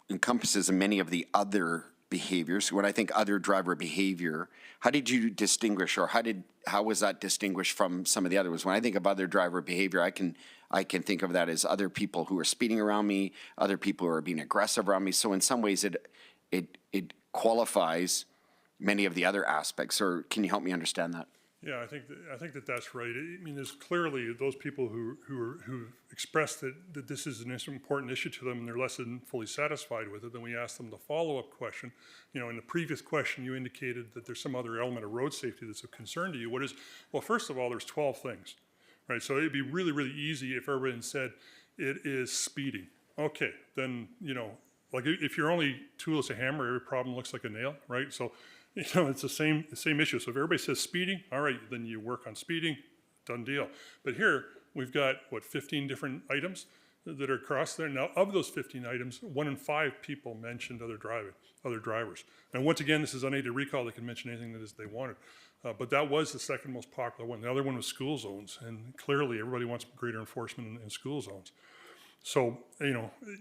encompasses many of the other behaviors. When I think other driver behavior, how did you distinguish, or how was that distinguished from some of the others? When I think of other driver behavior, I can think of that as other people who are speeding around me, other people who are being aggressive around me. So in some ways, it qualifies many of the other aspects. Or can you help me understand that? Yeah, I think that's right. I mean, there's clearly those people who express that this is an important issue to them and they're less than fully satisfied with it. Then we ask them the follow-up question. In the previous question, you indicated that there's some other element of road safety that's of concern to you. What is? Well, first of all, there's 12 things, right? So it'd be really, really easy if everybody said it is speeding. Okay, then like if your only tool is a hammer, every problem looks like a nail, right? So. It's the same issue. So if everybody says speeding, all right, then you work on speeding, done deal. But here we've got 15 different items that are across there. Now, of those 15 items, 1 in 5 people mentioned other drivers. And once again, this is unaided recall. They can mention anything that they wanted. But that was the second most popular one. The other one was school zones, and clearly everybody wants greater enforcement in school zones. So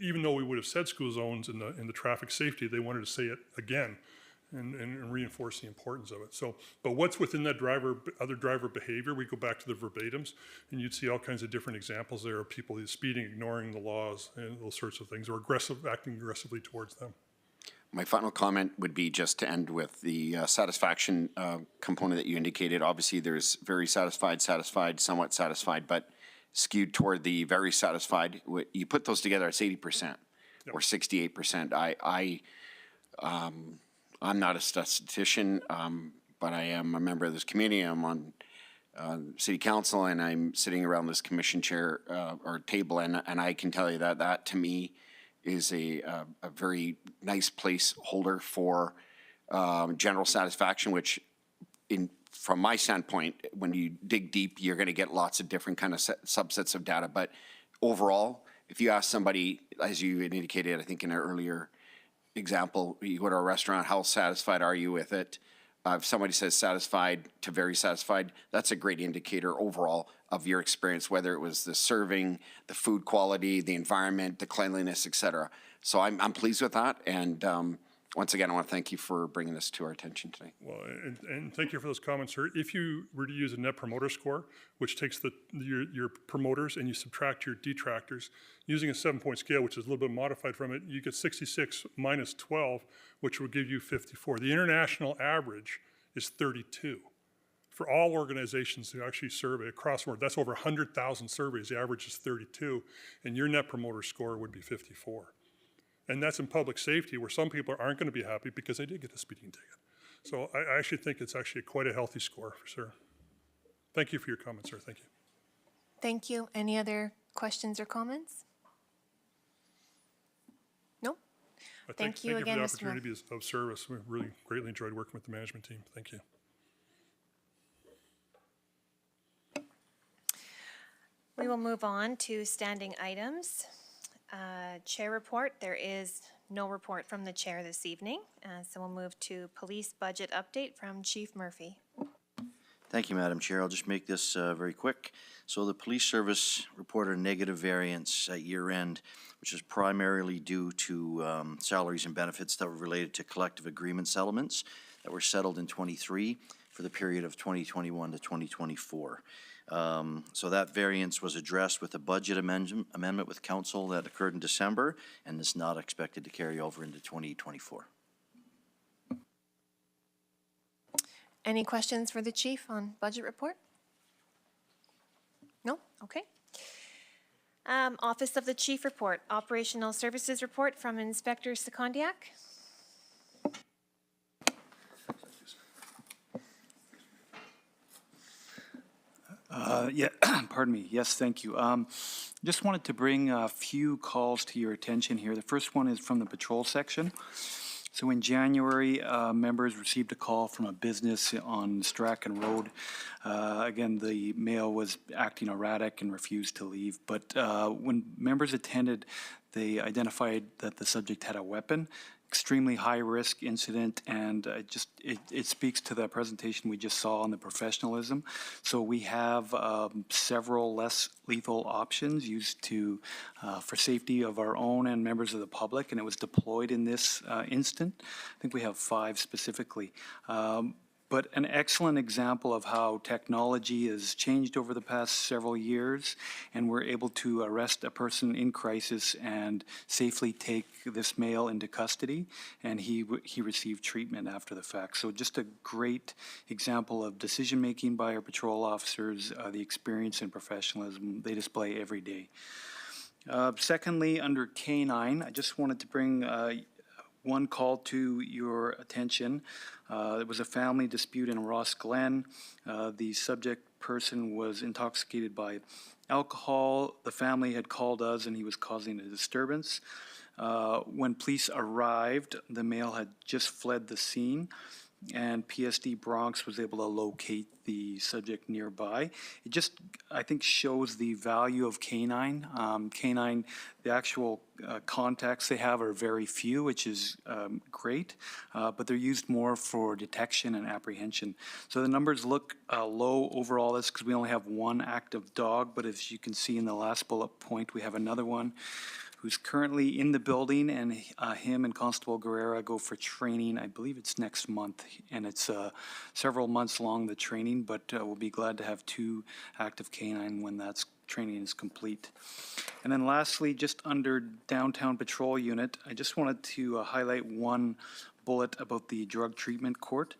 even though we would have said school zones in the traffic safety, they wanted to say it again. And reinforce the importance of it. So, but what's within that other driver behavior, we go back to the verbatims, and you'd see all kinds of different examples there of people speeding, ignoring the laws, and those sorts of things, or acting aggressively towards them. My final comment would be just to end with the satisfaction component that you indicated. Obviously, there's very satisfied, somewhat satisfied, but skewed toward the very satisfied. You put those together, it's 80% or 68%. I'm not a statistician, but I am a member of this community. I'm on city council, and I'm sitting around this commission chair or table, and I can tell you that to me is a very nice placeholder for general satisfaction, which from my standpoint, when you dig deep, you're going to get lots of different kind of subsets of data. But overall, if you ask somebody, as you indicated, I think in an earlier example, you go to a restaurant, how satisfied are you with it? If somebody says satisfied to very satisfied, that's a great indicator overall of your experience, whether it was the serving, the food quality, the environment, the cleanliness, et cetera. So I'm pleased with that. And once again, I want to thank you for bringing this to our attention today. Well, and thank you for those comments, sir. If you were to use a Net Promoter Score, which takes your promoters and you subtract your detractors, using a 7-point scale, which is a little bit modified from it, you get 66 minus 12, which would give you 54. The international average is 32. For all organizations who actually survey across the board, that's over 100,000 surveys, the average is 32, and your Net Promoter Score would be 54. And that's in public safety, where some people aren't going to be happy because they did get a speeding ticket. So I actually think it's actually quite a healthy score, for sure. Thank you for your comments, sir. Thank you. Thank you. Any other questions or comments? No? Thank you again, for the Mr. opportunity to be of service. We really greatly enjoyed working with the management team. Thank you. We will move on to standing items. Chair report, there is no report from the chair this evening. So we'll move to police budget update from Chief Murphy. Thank you, Madam Chair. I'll just make this very quick. So the police service reported a negative variance at year end, which is primarily due to salaries and benefits that were related to collective agreement settlements that were settled in 23 for the period of 2021 to 2024. So that variance was addressed with a budget amendment with council that occurred in December and is not expected to carry over into 2024. Any questions for the chief on budget report? No? Okay. Office of the Chief report, operational services report from Inspector Secondiak. Yeah, pardon me. Yes, thank you. Just wanted to bring a few calls to your attention here. The first one is from the patrol section. So in January, members received a call from a business on Strachan Road. Again, the male was acting erratic and refused to leave. But when members attended, they identified that the subject had a weapon. Extremely high-risk incident, and it speaks to the presentation we just saw on the professionalism. So we have several less lethal options used to for safety of our own and members of the public, and it was deployed in this instant. I think we have 5 specifically. But an excellent example of how technology has changed over the past several years, and we're able to arrest a person in crisis and safely take this male into custody, and he received treatment after the fact. So just a great example of decision-making by our patrol officers, the experience and professionalism they display every day. Secondly, under K9, I just wanted to bring one call to your attention. There was a family dispute in Ross Glen. The subject person was intoxicated by alcohol. The family had called us and he was causing a disturbance. When police arrived, the male had just fled the scene, and PSD Bronx was able to locate the subject nearby. It just, I think, shows the value of K9. K9, the actual contacts they have are very few, which is great, but they're used more for detection and apprehension. So the numbers look low overall. That's because we only have 1 active dog, but as you can see in the last bullet point, we have another one who's currently in the building, and him and Constable Guerrera go for training. I believe it's next month, and it's several months long, the training, but we'll be glad to have 2 active K9 when that training is complete. And then lastly, just under Downtown Patrol Unit, I just wanted to highlight one bullet about the drug treatment court.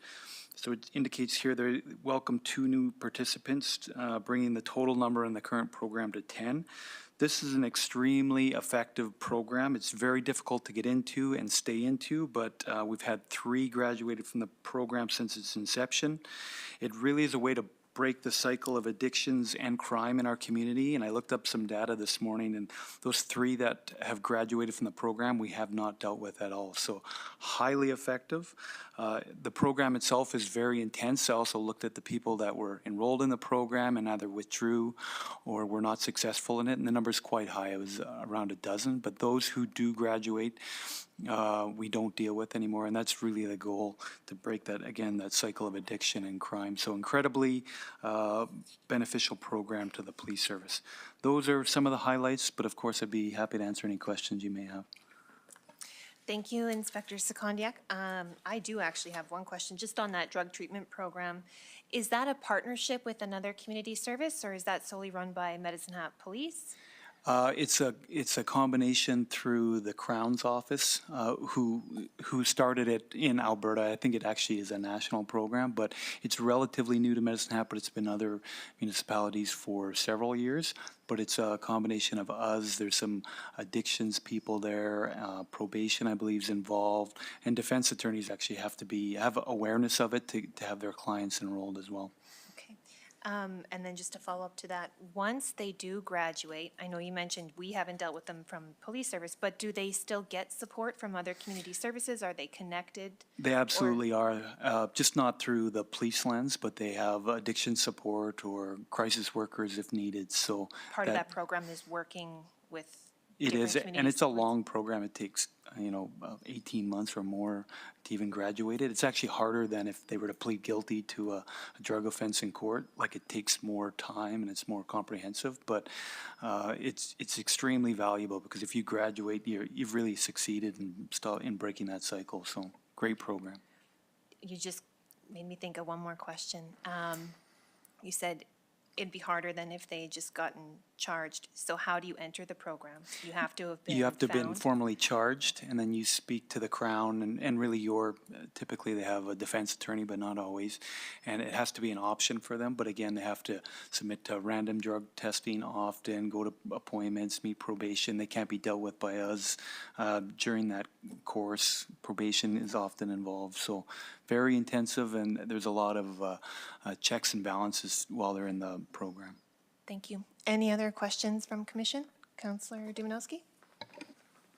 So it indicates here they welcome 2 new participants, bringing the total number in the current program to 10. This is an extremely effective program. It's very difficult to get into and stay into, but we've had 3 graduated from the program since its inception. It really is a way to break the cycle of addictions and crime in our community, and I looked up some data this morning, and those 3 that have graduated from the program we have not dealt with at all. So highly effective. The program itself is very intense. I also looked at the people that were enrolled in the program and either withdrew or were not successful in it, and the number is quite high. It was around a dozen, but those who do graduate we don't deal with anymore, and that's really the goal, to break that, again, that cycle of addiction and crime. So incredibly beneficial program to the police service. Those are some of the highlights, but of course I'd be happy to answer any questions you may have. Thank you, Inspector Secondiak. I do actually have one question, just on that drug treatment program. Is that a partnership with another community service, or is that solely run by Medicine Hat Police? It's a combination through the Crown's office, who started it in Alberta. I think it actually is a national program, but it's relatively new to Medicine Hat, but it's been other municipalities for several years. But it's a combination of us. There's some addictions people there. Probation, I believe, is involved, and defense attorneys actually have awareness of it to have their clients enrolled as well. Okay. And then just to follow up to that, once they do graduate, I know you mentioned we haven't dealt with them from police service, but do they still get support from other community services? Are they connected? They absolutely are, just not through the police lens, but they have addiction support or crisis workers if needed, so. Part of that program is working with It different is, and community it's a supports? long program. It takes, 18 months or more to even graduate it. It's actually harder than if they were to plead guilty to a drug offense in court. Like, it takes more time and it's more comprehensive, but it's extremely valuable because if you graduate, you've really succeeded in breaking that cycle. So, great program. You just made me think of one more question. You said it'd be harder than if they just gotten charged. So how do you enter the program? You have to have been You have to have been found? formally charged, and then you speak to the Crown, and really typically they have a defense attorney, but not always. And it has to be an option for them, but again, they have to submit to random drug testing often, go to appointments, meet probation. They can't be dealt with by us. During that course, probation is often involved. So very intensive, and there's a lot of checks and balances while they're in the program. Thank you. Any other questions from Commission? Councillor Dumanowski?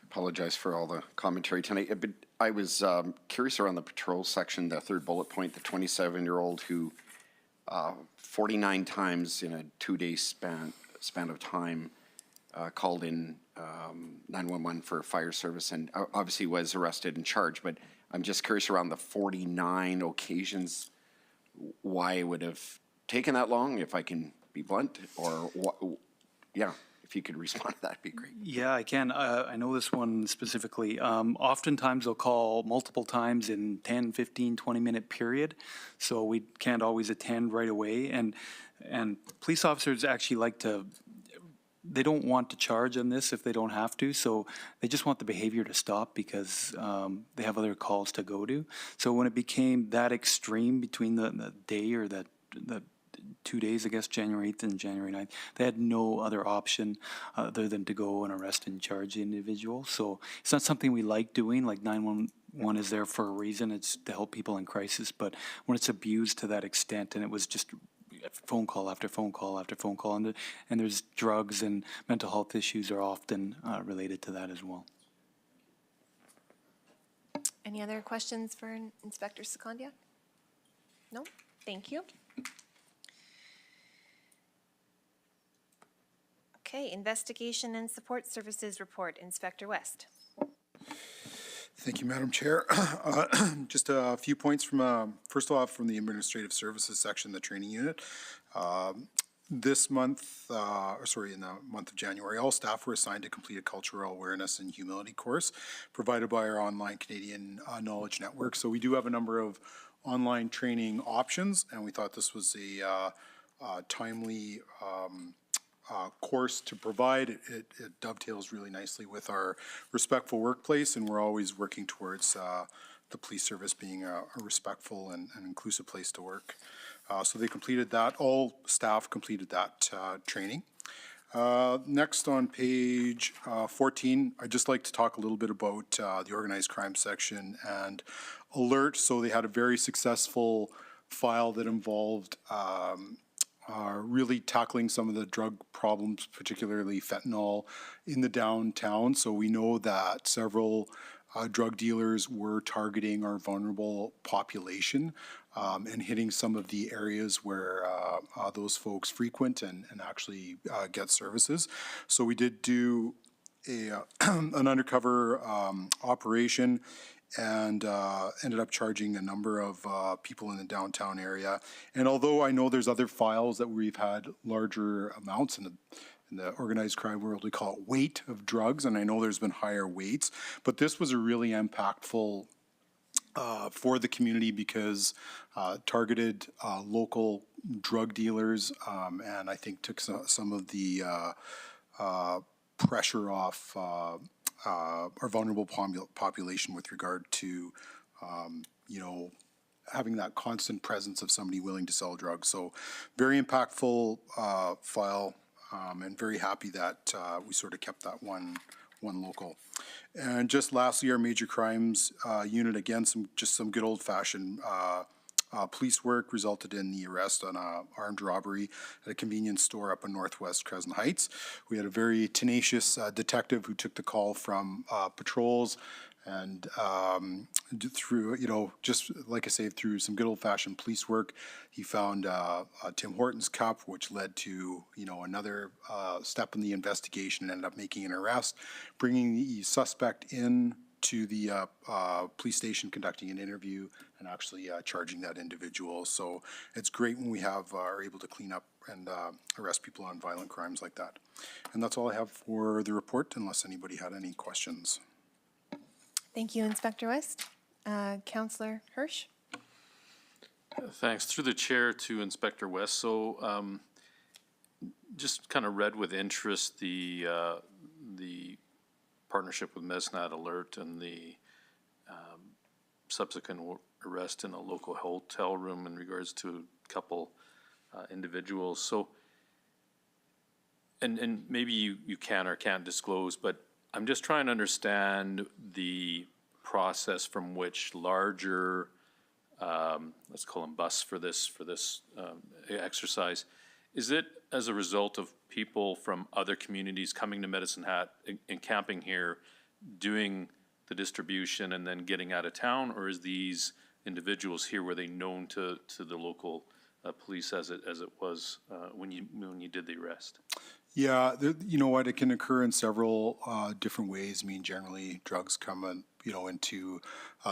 Apologize for all the commentary tonight, but I was curious around the patrol section, the third bullet point, the 27-year-old who 49 times in a 2-day span of time called in 911 for fire service and obviously was arrested and charged, but I'm just curious around the 49 occasions why it would have taken that long, if I can be blunt, or if you could respond to that, would be great. Yeah, I can. I know this one specifically. Oftentimes they'll call multiple times in 10, 15, 20-minute period, so we can't always attend right away. And police officers actually they don't want to charge on this if they don't have to, so they just want the behavior to stop because they have other calls to go to. So when it became that extreme between the day or the 2 days, I guess, January 8th and January 9th, they had no other option other than to go and arrest and charge the individual. So it's not something we like doing. Like 911 is there for a reason. It's to help people in crisis. But when it's abused to that extent, and it was just phone call after phone call after phone call, and there's drugs and mental health issues are often related to that as well. Any other questions for Inspector Secondia? No? Thank you. Okay, Investigation and Support Services Report, Inspector West. Thank you, Madam Chair. Just a few points from, first off, from the Administrative Services section, the training unit. This month, in the month of January, all staff were assigned to complete a cultural awareness and humility course provided by our online Canadian Knowledge Network. So we do have a number of online training options, and we thought this was a timely course to provide. It dovetails really nicely with our respectful workplace, and we're always working towards the police service being a respectful and inclusive place to work. So they completed that. All staff completed that training. Next on page 14, I'd just like to talk a little bit about the organized crime section and alert. So they had a very successful file that involved really tackling some of the drug problems, particularly fentanyl in the downtown. So we know that several drug dealers were targeting our vulnerable population and hitting some of the areas where those folks frequent and actually get services. So we did do an undercover operation and ended up charging a number of people in the downtown area. And although I know there's other files that we've had larger amounts in the organized crime world, we call it weight of drugs, and I know there's been higher weights, but this was a really impactful for the community because targeted local drug dealers and I think took some of the pressure off our vulnerable population with regard to, having that constant presence of somebody willing to sell drugs. So very impactful file, and very happy that we sort of kept that one local. And just lastly, our major crimes unit, again, some good old-fashioned police work resulted in the arrest on a armed robbery at a convenience store up in Northwest Crescent Heights. We had a very tenacious detective who took the call from patrols, and through, just like I say, through some good old-fashioned police work, he found Tim Hortons cup, which led to, another step in the investigation, and ended up making an arrest, bringing the suspect in to the police station, conducting an interview, and actually charging that individual. So it's great when we are able to clean up and arrest people on violent crimes like that. And that's all I have for the report, unless anybody had any questions. Thank you, Inspector West. Councillor Hirsch? Thanks. Through the chair to Inspector West. So just kind of read with interest the partnership with Medicine Hat Alert and the subsequent arrest in a local hotel room in regards to a couple individuals. So, and maybe you can or can't disclose, but I'm just trying to understand the process from which larger, let's call them busts for this exercise. Is it as a result of people from other communities coming to Medicine Hat and camping here, doing the distribution and then getting out of town, or is these individuals here, were they known to the local police as it was when you did the arrest? Yeah, you know what, it can occur in several different ways. I mean, generally, drugs come into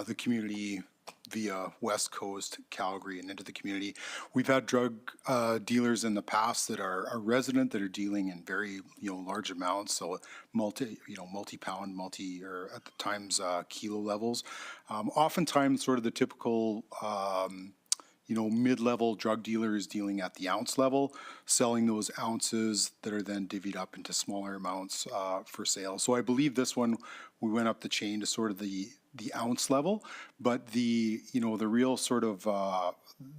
the community via West Coast, Calgary, and into the community. We've had drug dealers in the past that are resident, that are dealing in very, large amounts, so multi-pound, or at the times kilo levels. Oftentimes, sort of the typical mid-level drug dealer is dealing at the ounce level, selling those ounces that are then divvied up into smaller amounts for sale. So I believe this one, we went up the chain to sort of the ounce level, but the real sort of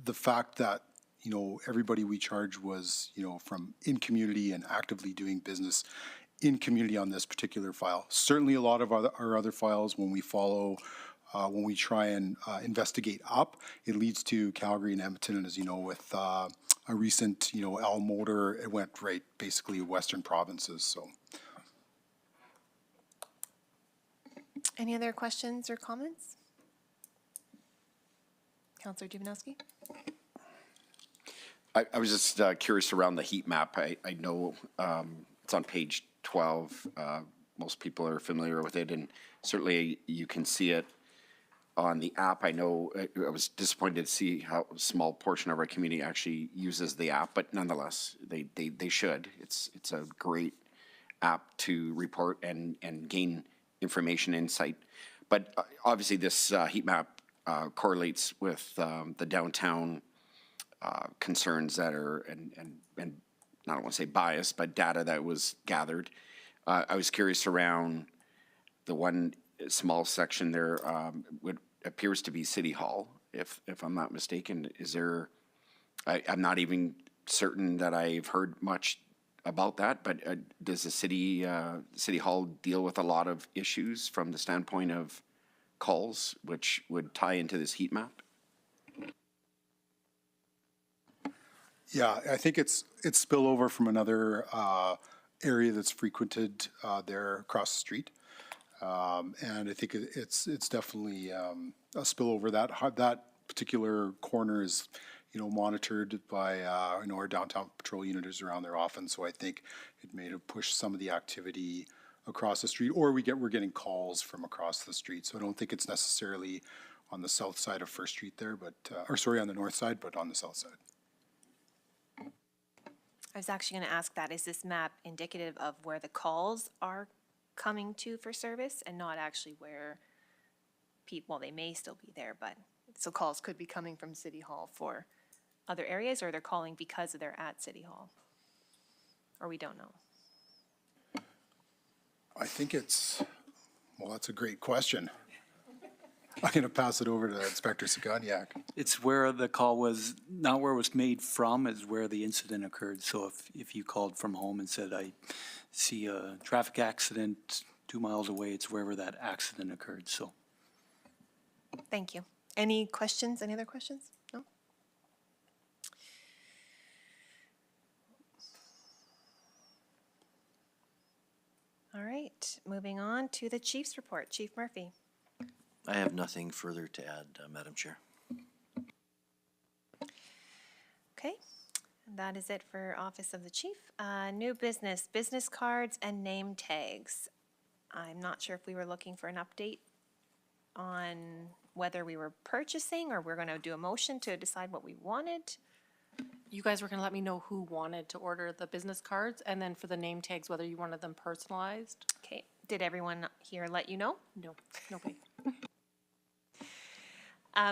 the fact that everybody we charged was from in community and actively doing business in community on this particular file. Certainly a lot of our other files, when we try and investigate up, it leads to Calgary and Edmonton, and as you know, with a recent L Motor, it went right basically western provinces. So. Any other questions or comments? Councillor Dubanowski? I was just curious around the heat map. I know it's on page 12. Most people are familiar with it, and certainly you can see it on the app. I know I was disappointed to see how small portion of our community actually uses the app, but nonetheless, they should. It's a great app to report and gain information, insight. But obviously this heat map correlates with the downtown concerns that are, and I don't want to say biased, but data that was gathered. I was curious around the one small section there, what appears to be City Hall, if I'm not mistaken. Is there, I'm not even certain that I've heard much about that, but does the City Hall deal with a lot of issues from the standpoint of calls, which would tie into this heat map? Yeah, I think it's spillover from another area that's frequented there across the street. And I think it's definitely a spillover. That particular corner is, monitored by, our downtown patrol unit is around there often. So I think it may have pushed some of the activity across the street, or we're getting calls from across the street. So I don't think it's necessarily on the south side of First Street there, but, on the north side, but on the south side. I was actually going to ask that. Is this map indicative of where the calls are coming to for service and not actually where people, well, they may still be there, but so calls could be coming from City Hall for other areas, or they're calling because they're at City Hall? Or we don't know? I think that's a great question. I'm going to pass it over to Inspector Sagoniak. It's where the call was, not where it was made from, is where the incident occurred. So if you called from home and said, I see a traffic accident 2 miles away, it's wherever that accident occurred, so. Thank you. Any questions? Any other questions? No? All right, moving on to the chief's report. Chief Murphy. I have nothing further to add, Madam Chair. Okay, and that is it for Office of the Chief. New business, business cards and name tags. I'm not sure if we were looking for an update on whether we were purchasing or we're going to do a motion to decide what we wanted. You guys were gonna let me know who wanted to order the business cards, and then for the name tags, whether you wanted them personalized. Okay, did everyone here let you know? No, nobody.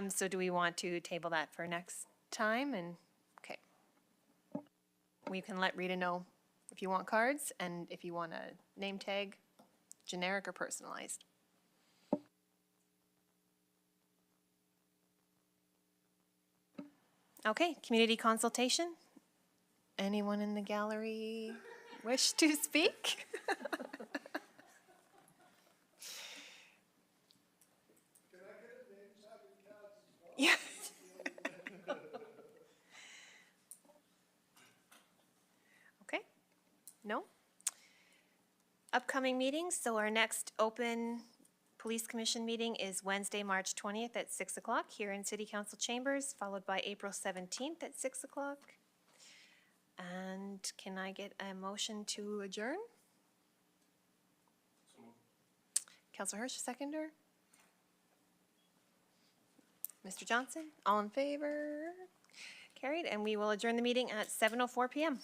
So do we want to table that for next time? And, okay. We can let Rita know if you want cards and if you want a name tag, generic or personalized. Okay, community consultation. Anyone in the gallery wish to speak? Yeah. Okay, no? Upcoming meetings, so our next open Police Commission meeting is Wednesday, March 20th at 6 o'clock here in City Council Chambers, followed by April 17th at 6 o'clock. And can I get a motion to adjourn? Councilor Hirsch, seconder? Mr. Johnson, all in favor? Carried, and we will adjourn the meeting at 7:04 PM.